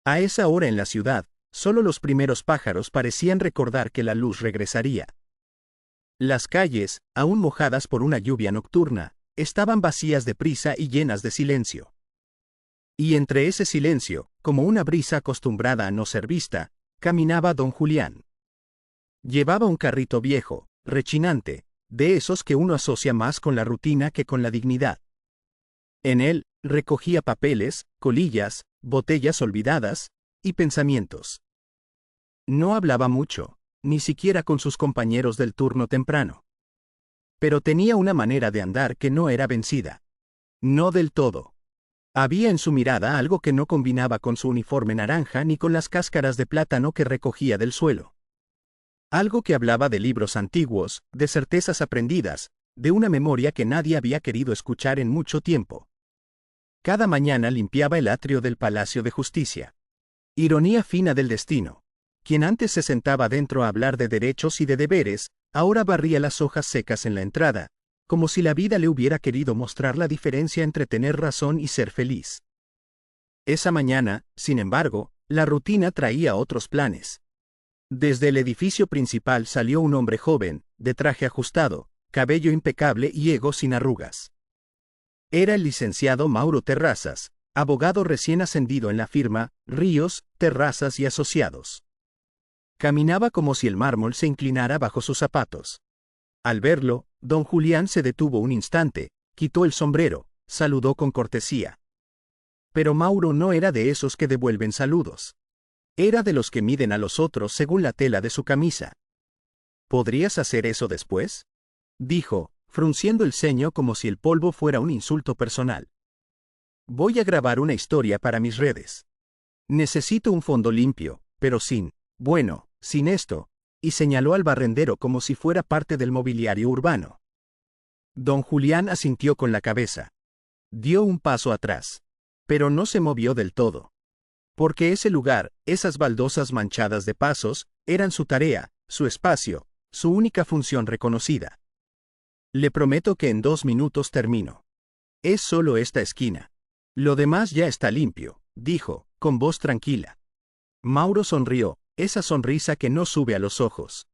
A esa hora en la ciudad, solo los primeros pájaros parecían recordar que la luz regresaría. Las calles, aún mojadas por una lluvia nocturna, estaban vacías de prisa y llenas de silencio. Y entre ese silencio, como una brisa acostumbrada a no ser vista, caminaba don Julián. Llevaba un carrito viejo, rechinante, de esos que uno asocia más con la rutina que con la dignidad. En él, recogía papeles, colillas, botellas olvidadas, y pensamientos. No hablaba mucho, ni siquiera con sus compañeros del turno temprano. Pero tenía una manera de andar que no era vencida. No del todo. Había en su mirada algo que no combinaba con su uniforme naranja ni con las cáscaras de plátano que recogía del suelo. Algo que hablaba de libros antiguos, de certezas aprendidas, de una memoria que nadie había querido escuchar en mucho tiempo. Cada mañana limpiaba el atrio del Palacio de Justicia. Ironía fina del destino. Quien antes se sentaba dentro a hablar de derechos y de deberes, ahora barría las hojas secas en la entrada, como si la vida le hubiera querido mostrar la diferencia entre tener razón y ser feliz. Esa mañana, sin embargo, la rutina traía otros planes. Desde el edificio principal salió un hombre joven, de traje ajustado, cabello impecable y ego sin arrugas. Era el licenciado Mauro Terrazas, abogado recién ascendido en la firma Ríos, Terrazas y Asociados. Caminaba como si el mármol se inclinara bajo sus zapatos. Al verlo, don Julián se detuvo un instante, quitó el sombrero, saludó con cortesía. Pero Mauro no era de esos que devuelven saludos. Era de los que miden a los otros según la tela de su camisa. ¿Podrías hacer eso después?, dijo, frunciendo el ceño como si el polvo fuera un insulto personal. Voy a grabar una historia para mis redes. Necesito un fondo limpio, pero sin esto, y señaló al barrendero como si fuera parte del mobiliario urbano. Don Julián asintió con la cabeza. Dio un paso atrás. Pero no se movió del todo. Porque ese lugar, esas baldosas manchadas de pasos, eran su tarea, su espacio, su única función reconocida. Le prometo que en 2 minutos termino. Es solo esta esquina. Lo demás ya está limpio, dijo, con voz tranquila. Mauro sonrió, esa sonrisa que no sube a los ojos.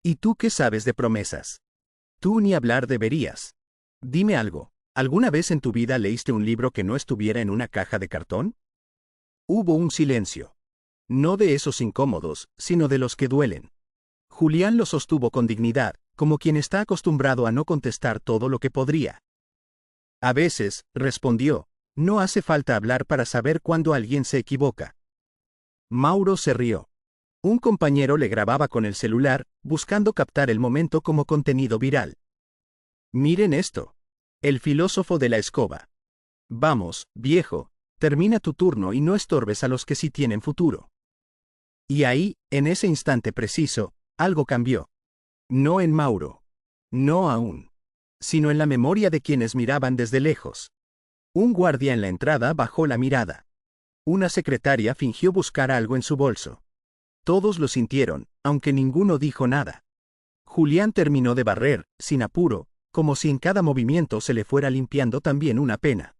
¿Y tú qué sabes de promesas? Tú ni hablar deberías. Dime algo, ¿alguna vez en tu vida leíste un libro que no estuviera en una caja de cartón? Hubo un silencio. No de esos incómodos, sino de los que duelen. Julián lo sostuvo con dignidad, como quien está acostumbrado a no contestar todo lo que podría. A veces, respondió, no hace falta hablar para saber cuándo alguien se equivoca. Mauro se rió. Un compañero le grababa con el celular, buscando captar el momento como contenido viral. Miren esto. El filósofo de la escoba. Vamos, viejo, termina tu turno y no estorbes a los que sí tienen futuro. Y ahí, en ese instante preciso, algo cambió. No en Mauro. No aún. Sino en la memoria de quienes miraban desde lejos. Un guardia en la entrada bajó la mirada. Una secretaria fingió buscar algo en su bolso. Todos lo sintieron, aunque ninguno dijo nada. Julián terminó de barrer, sin apuro, como si en cada movimiento se le fuera limpiando también una pena.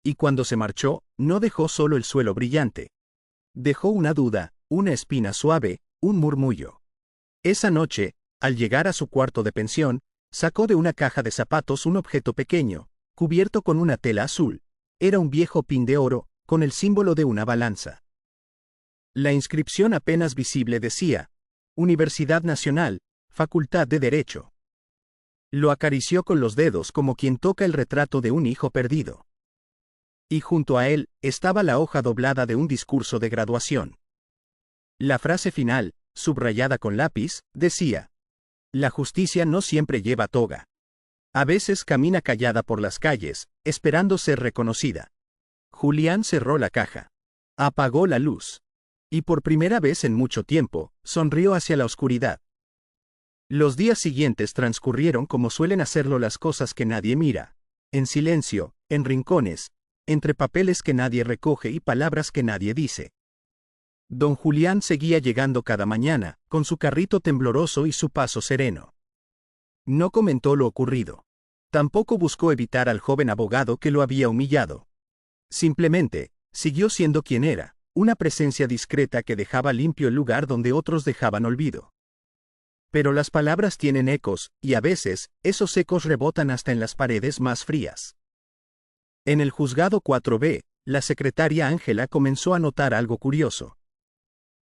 Y cuando se marchó, no dejó solo el suelo brillante. Dejó una duda, una espina suave, un murmullo. Esa noche, al llegar a su cuarto de pensión, sacó de una caja de zapatos un objeto pequeño, cubierto con una tela azul. Era un viejo pin de oro, con el símbolo de una balanza. La inscripción apenas visible decía, Universidad Nacional, Facultad de Derecho. Lo acarició con los dedos como quien toca el retrato de un hijo perdido. Y junto a él, estaba la hoja doblada de un discurso de graduación. La frase final, subrayada con lápiz, decía, la justicia no siempre lleva toga. A veces camina callada por las calles, esperando ser reconocida. Julián cerró la caja. Apagó la luz. Y por primera vez en mucho tiempo, sonrió hacia la oscuridad. Los días siguientes transcurrieron como suelen hacerlo las cosas que nadie mira. En silencio, en rincones, entre papeles que nadie recoge y palabras que nadie dice. Don Julián seguía llegando cada mañana, con su carrito tembloroso y su paso sereno. No comentó lo ocurrido. Tampoco buscó evitar al joven abogado que lo había humillado. Simplemente, siguió siendo quien era, una presencia discreta que dejaba limpio el lugar donde otros dejaban olvido. Pero las palabras tienen ecos, y a veces, esos ecos rebotan hasta en las paredes más frías. En el juzgado 4B, la secretaria Ángela comenzó a notar algo curioso.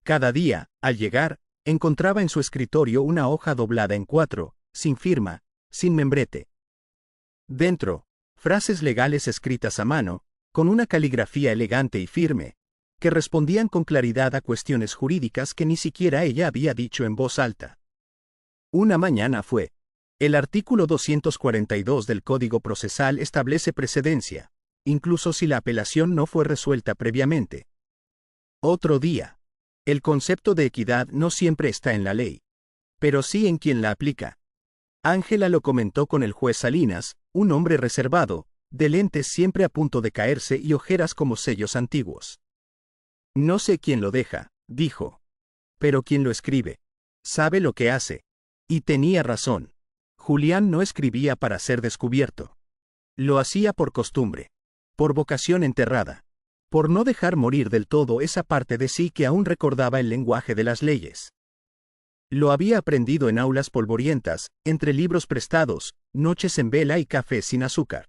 Cada día, al llegar, encontraba en su escritorio una hoja doblada en 4, sin firma, sin membrete. Dentro, frases legales escritas a mano, con una caligrafía elegante y firme, que respondían con claridad a cuestiones jurídicas que ni siquiera ella había dicho en voz alta. Una mañana fue. El artículo 242 del Código Procesal establece precedencia, incluso si la apelación no fue resuelta previamente. Otro día. El concepto de equidad no siempre está en la ley, pero sí en quien la aplica. Ángela lo comentó con el juez Salinas, un hombre reservado, de lentes siempre a punto de caerse y ojeras como sellos antiguos. No sé quién lo deja, dijo. Pero quien lo escribe. Sabe lo que hace. Y tenía razón. Julián no escribía para ser descubierto. Lo hacía por costumbre. Por vocación enterrada. Por no dejar morir del todo esa parte de sí que aún recordaba el lenguaje de las leyes. Lo había aprendido en aulas polvorientas, entre libros prestados, noches en vela y café sin azúcar.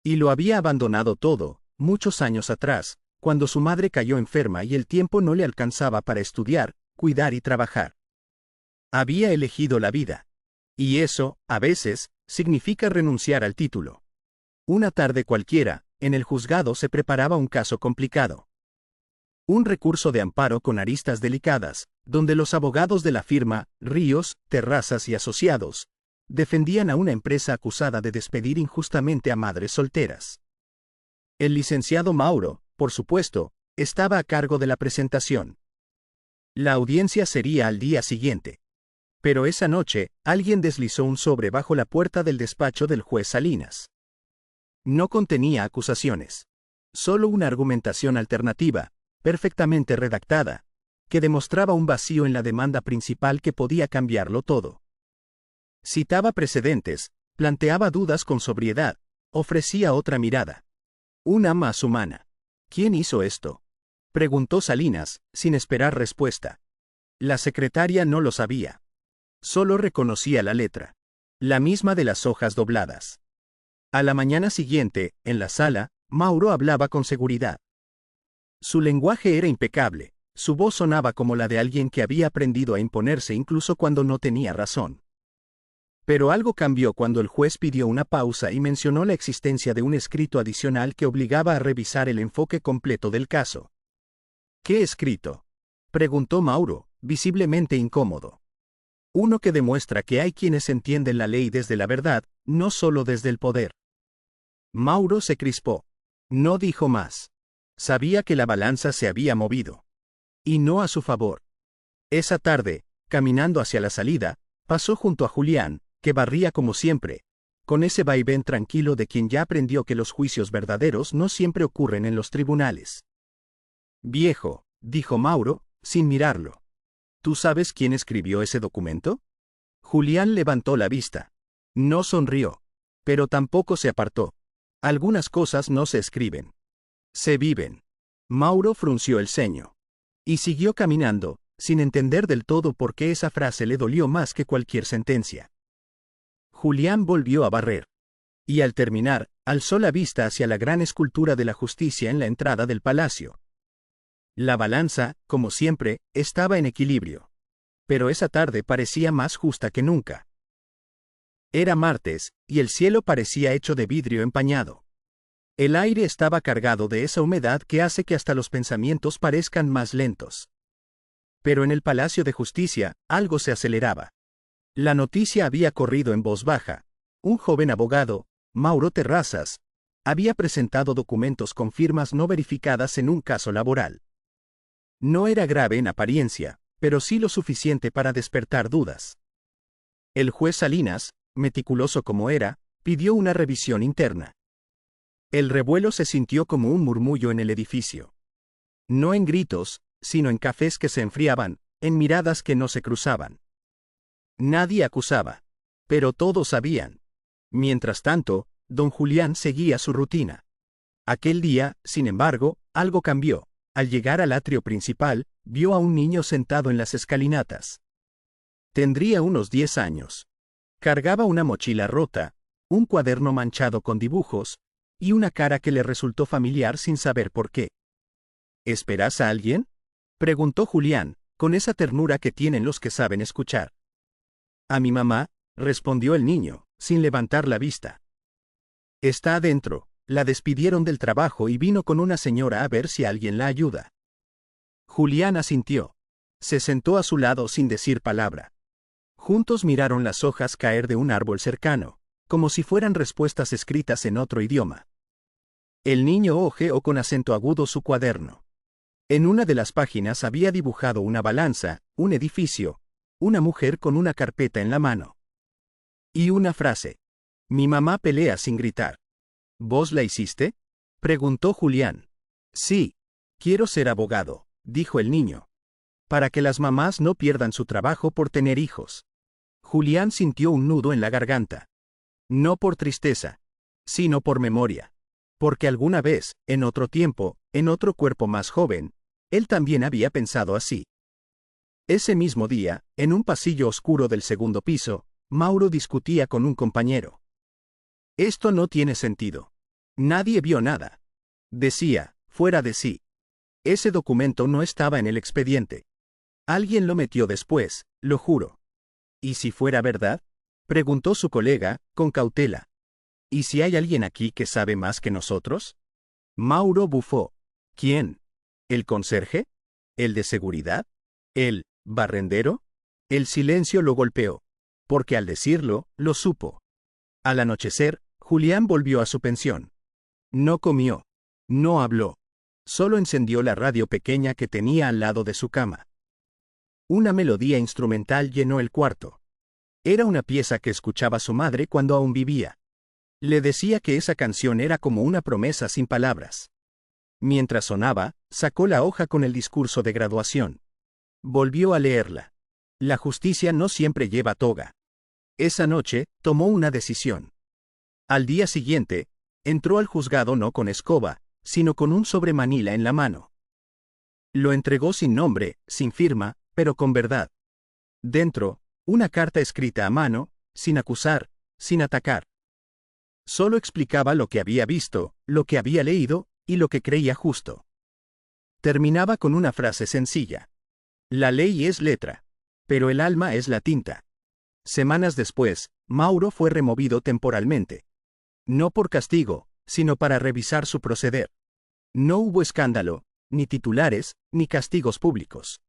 Y lo había abandonado todo, muchos años atrás, cuando su madre cayó enferma y el tiempo no le alcanzaba para estudiar, cuidar y trabajar. Había elegido la vida. Y eso, a veces, significa renunciar al título. Una tarde cualquiera, en el juzgado se preparaba un caso complicado. Un recurso de amparo con aristas delicadas, donde los abogados de la firma, Ríos, Terrazas y Asociados, defendían a una empresa acusada de despedir injustamente a madres solteras. El licenciado Mauro, por supuesto, estaba a cargo de la presentación. La audiencia sería al día siguiente. Pero esa noche, alguien deslizó un sobre bajo la puerta del despacho del juez Salinas. No contenía acusaciones. Solo una argumentación alternativa, perfectamente redactada, que demostraba un vacío en la demanda principal que podía cambiarlo todo. Citaba precedentes, planteaba dudas con sobriedad, ofrecía otra mirada. Una más humana. ¿Quién hizo esto?, preguntó Salinas, sin esperar respuesta. La secretaria no lo sabía. Solo reconocía la letra. La misma de las hojas dobladas. A la mañana siguiente, en la sala, Mauro hablaba con seguridad. Su lenguaje era impecable, su voz sonaba como la de alguien que había aprendido a imponerse incluso cuando no tenía razón. Pero algo cambió cuando el juez pidió una pausa y mencionó la existencia de un escrito adicional que obligaba a revisar el enfoque completo del caso. ¿Qué escrito?, preguntó Mauro, visiblemente incómodo. Uno que demuestra que hay quienes entienden la ley desde la verdad, no solo desde el poder. Mauro se crispó. No dijo más. Sabía que la balanza se había movido. Y no a su favor. Esa tarde, caminando hacia la salida, pasó junto a Julián, que barría como siempre, con ese vaivén tranquilo de quien ya aprendió que los juicios verdaderos no siempre ocurren en los tribunales. Viejo, dijo Mauro, sin mirarlo. ¿Tú sabes quién escribió ese documento? Julián levantó la vista. No sonrió. Pero tampoco se apartó. Algunas cosas no se escriben. Se viven. Mauro frunció el ceño. Y siguió caminando, sin entender del todo por qué esa frase le dolió más que cualquier sentencia. Julián volvió a barrer. Y al terminar, alzó la vista hacia la gran escultura de la justicia en la entrada del palacio. La balanza, como siempre, estaba en equilibrio. Pero esa tarde parecía más justa que nunca. Era martes, y el cielo parecía hecho de vidrio empañado. El aire estaba cargado de esa humedad que hace que hasta los pensamientos parezcan más lentos. Pero en el Palacio de Justicia, algo se aceleraba. La noticia había corrido en voz baja. Un joven abogado, Mauro Terrazas, había presentado documentos con firmas no verificadas en un caso laboral. No era grave en apariencia, pero sí lo suficiente para despertar dudas. El juez Salinas, meticuloso como era, pidió una revisión interna. El revuelo se sintió como un murmullo en el edificio. No en gritos, sino en cafés que se enfriaban, en miradas que no se cruzaban. Nadie acusaba. Pero todos sabían. Mientras tanto, don Julián seguía su rutina. Aquel día, sin embargo, algo cambió. Al llegar al atrio principal, vio a un niño sentado en las escalinatas. Tendría unos 10 años. Cargaba una mochila rota, un cuaderno manchado con dibujos, y una cara que le resultó familiar sin saber por qué. ¿Esperas a alguien?, preguntó Julián, con esa ternura que tienen los que saben escuchar. A mi mamá, respondió el niño, sin levantar la vista. Está adentro. La despidieron del trabajo y vino con una señora a ver si alguien la ayuda. Julián asintió. Se sentó a su lado sin decir palabra. Juntos miraron las hojas caer de un árbol cercano, como si fueran respuestas escritas en otro idioma. El niño hojeó con acento agudo su cuaderno. En una de las páginas había dibujado una balanza, un edificio, una mujer con una carpeta en la mano. Y una frase. Mi mamá pelea sin gritar. ¿Vos la hiciste?, preguntó Julián. Sí. Quiero ser abogado, dijo el niño. Para que las mamás no pierdan su trabajo por tener hijos. Julián sintió un nudo en la garganta. No por tristeza, sino por memoria. Porque alguna vez, en otro tiempo, en otro cuerpo más joven, él también había pensado así. Ese mismo día, en un pasillo oscuro del segundo piso, Mauro discutía con un compañero. Esto no tiene sentido. Nadie vio nada. Decía, fuera de sí. Ese documento no estaba en el expediente. Alguien lo metió después, lo juro. ¿Y si fuera verdad?, preguntó su colega, con cautela. ¿Y si hay alguien aquí que sabe más que nosotros? Mauro bufó. ¿Quién? ¿El conserje? ¿El de seguridad? ¿El barrendero? El silencio lo golpeó. Porque al decirlo, lo supo. Al anochecer, Julián volvió a su pensión. No comió. No habló. Solo encendió la radio pequeña que tenía al lado de su cama. Una melodía instrumental llenó el cuarto. Era una pieza que escuchaba su madre cuando aún vivía. Le decía que esa canción era como una promesa sin palabras. Mientras sonaba, sacó la hoja con el discurso de graduación. Volvió a leerla. La justicia no siempre lleva toga. Esa noche, tomó una decisión. Al día siguiente, entró al juzgado no con escoba, sino con un sobre manila en la mano. Lo entregó sin nombre, sin firma, pero con verdad. Dentro, una carta escrita a mano, sin acusar, sin atacar. Solo explicaba lo que había visto, lo que había leído, y lo que creía justo. Terminaba con una frase sencilla. La ley es letra, pero el alma es la tinta. Semanas después, Mauro fue removido temporalmente. No por castigo, sino para revisar su proceder. No hubo escándalo, ni titulares, ni castigos públicos.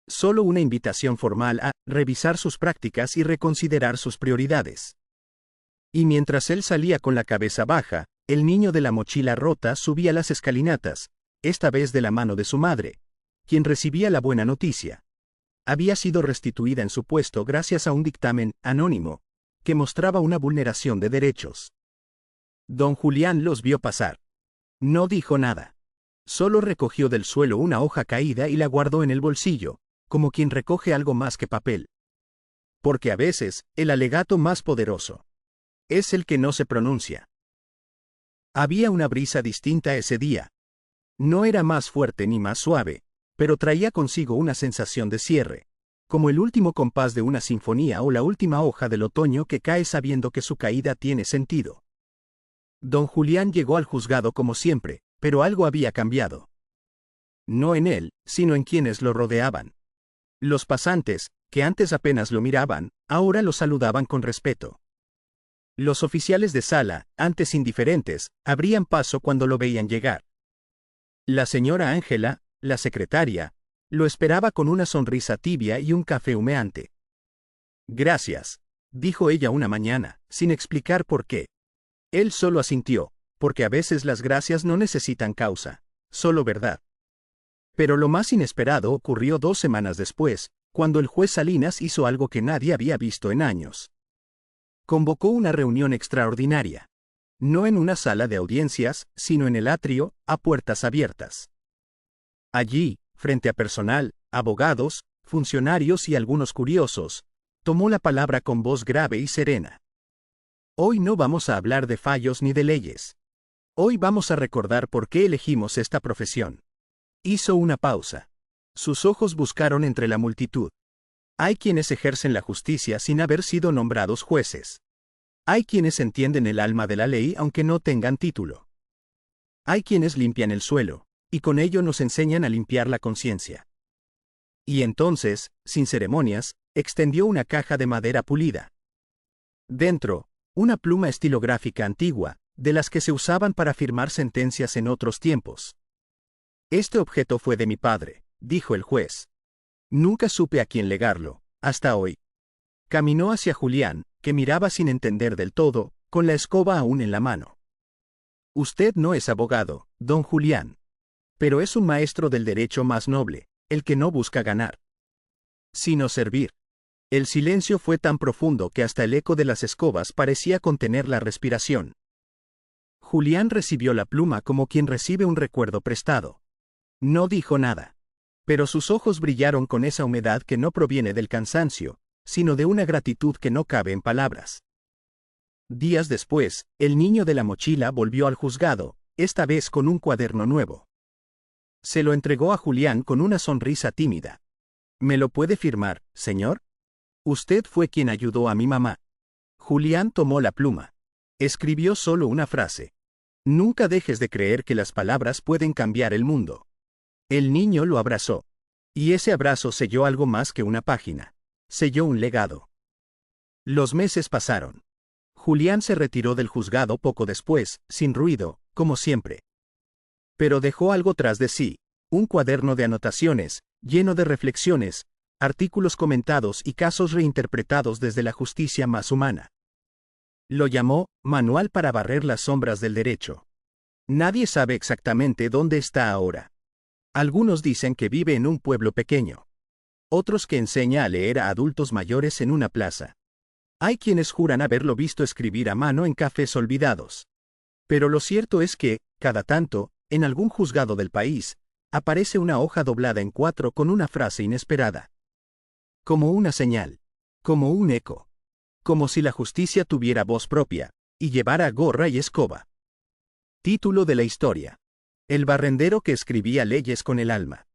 Solo una invitación formal a revisar sus prácticas y reconsiderar sus prioridades. Y mientras él salía con la cabeza baja, el niño de la mochila rota subía las escalinatas, esta vez de la mano de su madre, quien recibía la buena noticia. Había sido restituida en su puesto gracias a un dictamen anónimo, que mostraba una vulneración de derechos. Don Julián los vio pasar. No dijo nada. Solo recogió del suelo una hoja caída y la guardó en el bolsillo, como quien recoge algo más que papel. Porque a veces, el alegato más poderoso es el que no se pronuncia. Había una brisa distinta ese día. No era más fuerte ni más suave, pero traía consigo una sensación de cierre, como el último compás de una sinfonía o la última hoja del otoño que cae sabiendo que su caída tiene sentido. Don Julián llegó al juzgado como siempre, pero algo había cambiado. No en él, sino en quienes lo rodeaban. Los pasantes, que antes apenas lo miraban, ahora lo saludaban con respeto. Los oficiales de sala, antes indiferentes, abrían paso cuando lo veían llegar. La señora Ángela, la secretaria, lo esperaba con una sonrisa tibia y un café humeante. Gracias, dijo ella una mañana, sin explicar por qué. Él solo asintió, porque a veces las gracias no necesitan causa, solo verdad. Pero lo más inesperado ocurrió 2 semanas después, cuando el juez Salinas hizo algo que nadie había visto en años. Convocó una reunión extraordinaria. No en una sala de audiencias, sino en el atrio, a puertas abiertas. Allí, frente a personal, abogados, funcionarios y algunos curiosos, tomó la palabra con voz grave y serena. Hoy no vamos a hablar de fallos ni de leyes. Hoy vamos a recordar por qué elegimos esta profesión. Hizo una pausa. Sus ojos buscaron entre la multitud. Hay quienes ejercen la justicia sin haber sido nombrados jueces. Hay quienes entienden el alma de la ley aunque no tengan título. Hay quienes limpian el suelo, y con ello nos enseñan a limpiar la conciencia. Y entonces, sin ceremonias, extendió una caja de madera pulida. Dentro, una pluma estilográfica antigua, de las que se usaban para firmar sentencias en otros tiempos. Este objeto fue de mi padre, dijo el juez. Nunca supe a quién legarlo, hasta hoy. Caminó hacia Julián, que miraba sin entender del todo, con la escoba aún en la mano. Usted no es abogado, don Julián. Pero es un maestro del derecho más noble, el que no busca ganar, sino servir. El silencio fue tan profundo que hasta el eco de las escobas parecía contener la respiración. Julián recibió la pluma como quien recibe un recuerdo prestado. No dijo nada. Pero sus ojos brillaron con esa humedad que no proviene del cansancio, sino de una gratitud que no cabe en palabras. Días después, el niño de la mochila volvió al juzgado, esta vez con un cuaderno nuevo. Se lo entregó a Julián con una sonrisa tímida. ¿Me lo puede firmar, señor? Usted fue quien ayudó a mi mamá. Julián tomó la pluma. Escribió solo una frase. Nunca dejes de creer que las palabras pueden cambiar el mundo. El niño lo abrazó. Y ese abrazo selló algo más que una página. Selló un legado. Los meses pasaron. Julián se retiró del juzgado poco después, sin ruido, como siempre. Pero dejó algo tras de sí, un cuaderno de anotaciones, lleno de reflexiones, artículos comentados y casos reinterpretados desde la justicia más humana. Lo llamó Manual para barrer las sombras del derecho. Nadie sabe exactamente dónde está ahora. Algunos dicen que vive en un pueblo pequeño. Otros que enseña a leer a adultos mayores en una plaza. Hay quienes juran haberlo visto escribir a mano en cafés olvidados. Pero lo cierto es que, cada tanto, en algún juzgado del país, aparece una hoja doblada en 4 con una frase inesperada. Como una señal. Como un eco. Como si la justicia tuviera voz propia, y llevara gorra y escoba. Título de la historia. El barrendero que escribía leyes con el alma.